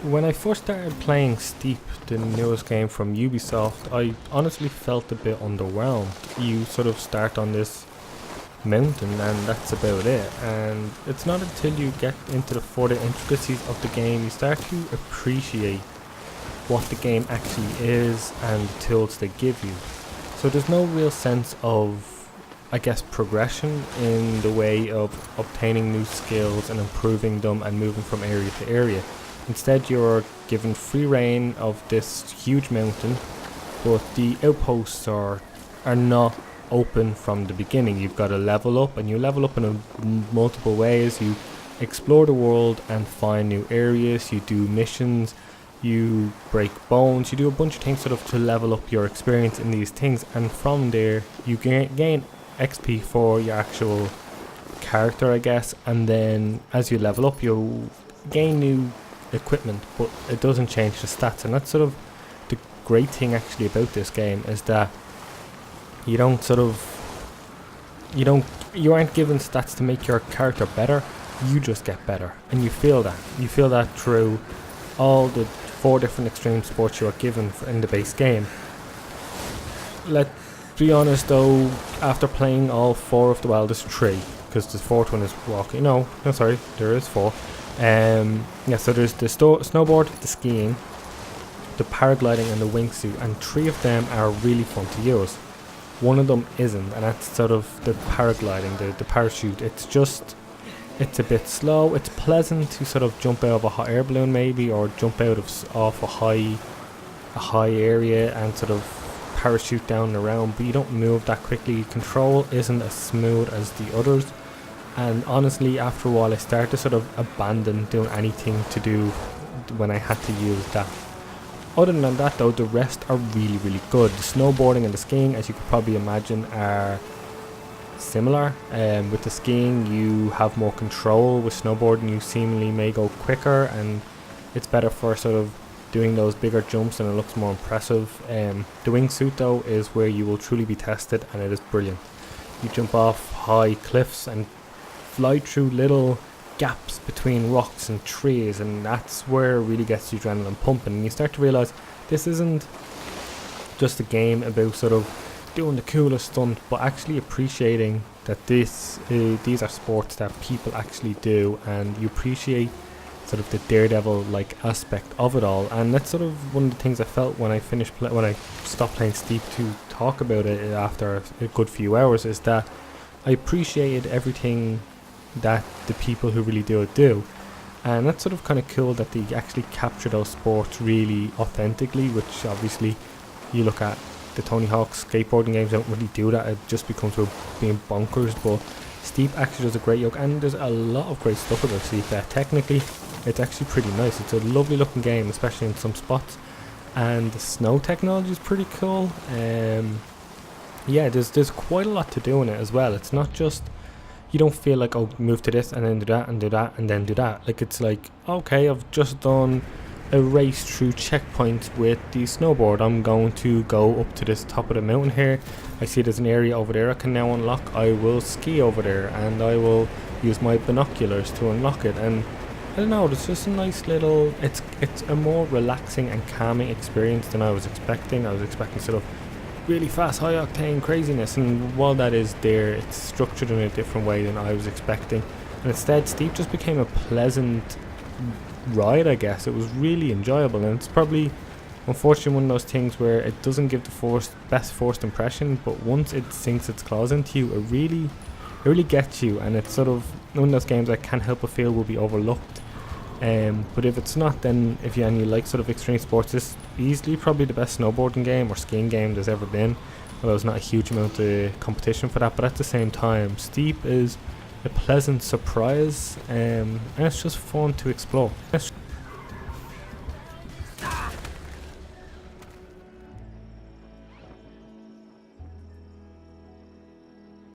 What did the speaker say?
When I first started playing Steep, the newest game from Ubisoft, I honestly felt a bit underwhelmed. You sort of start on this mountain and that's about it, and it's not until you get into the further intricacies of the game you start to appreciate what the game actually is and the tools they give you. So there's no real sense of, I guess, progression in the way of obtaining new skills and improving them and moving from area to area. Instead, you're given free reign of this huge mountain, but the outposts are not open from the beginning. You've got to level up, and you level up in multiple ways. You explore the world and find new areas, you do missions, you break bones, you do a bunch of things sort of to level up your experience in these things, and from there you gain XP for your actual character, I guess, and then as you level up you gain new equipment, but it doesn't change the stats. And that's sort of the great thing actually about this game, is that you aren't given stats to make your character better, you just get better, and you feel that through all the 4 different extreme sports you are given in the base game. Let's be honest though, after playing all 4 of there's 3, because the 4th one is walking. No, sorry, there is 4. So there's the snowboard, the skiing, the paragliding and the wingsuit, and 3 of them are really fun to use. One of them isn't, and that's sort of the paragliding, the parachute. It's a bit slow. It's pleasant to sort of jump out of a hot air balloon maybe, or jump out of off a high area and sort of parachute down and around, but you don't move that quickly. Control isn't as smooth as the others. And honestly, after a while I started to sort of abandon doing anything to do when I had to use that. Other than that though, the rest are really, really good. The snowboarding and the skiing, as you could probably imagine, are similar. With the skiing you have more control. With snowboarding you seemingly may go quicker, and it's better for sort of doing those bigger jumps and it looks more impressive. The wingsuit though is where you will truly be tested, and it is brilliant. You jump off high cliffs and fly through little gaps between rocks and trees, and that's where it really gets the adrenaline pumping, and you start to realise this isn't just a game about sort of doing the coolest stunt, but actually appreciating that these are sports that people actually do, and you appreciate sort of the daredevil like aspect of it all. And that's sort of one of the things I felt when I when I stopped playing Steep to talk about it after a good few hours, is that I appreciated everything that the people who really do it do. And that's sort of kind of cool that they actually capture those sports really authentically, which obviously you look at the Tony Hawk skateboarding games don't really do that. It just becomes about being bonkers, but Steep actually does a great job, and there's a lot of great stuff about Steep. Technically it's actually pretty nice. It's a lovely looking game, especially in some spots, and the snow technology is pretty cool. Yeah, there's quite a lot to do in it as well. It's not just, you don't feel like, oh, move to this and then do that and do that and then do that. Like, it's like, okay, I've just done a race through checkpoints with the snowboard. I'm going to go up to this top of the mountain here. I see there's an area over there I can now unlock. I will ski over there and I will use my binoculars to unlock it. And I don't know, it's just a nice little, it's a more relaxing and calming experience than I was expecting. I was expecting sort of really fast, high octane craziness, and while that is there, it's structured in a different way than I was expecting. And instead, Steep just became a pleasant ride, I guess. It was really enjoyable, and it's probably, unfortunately, one of those things where it doesn't give the best first impression, but once it sinks its claws into you, it really gets you, and it's sort of one of those games I can't help but feel will be overlooked. But if it's not, then if you like sort of extreme sports, it's easily probably the best snowboarding game or skiing game there's ever been. Although there's not a huge amount of competition for that, but at the same time, Steep is a pleasant surprise, and it's just fun to explore.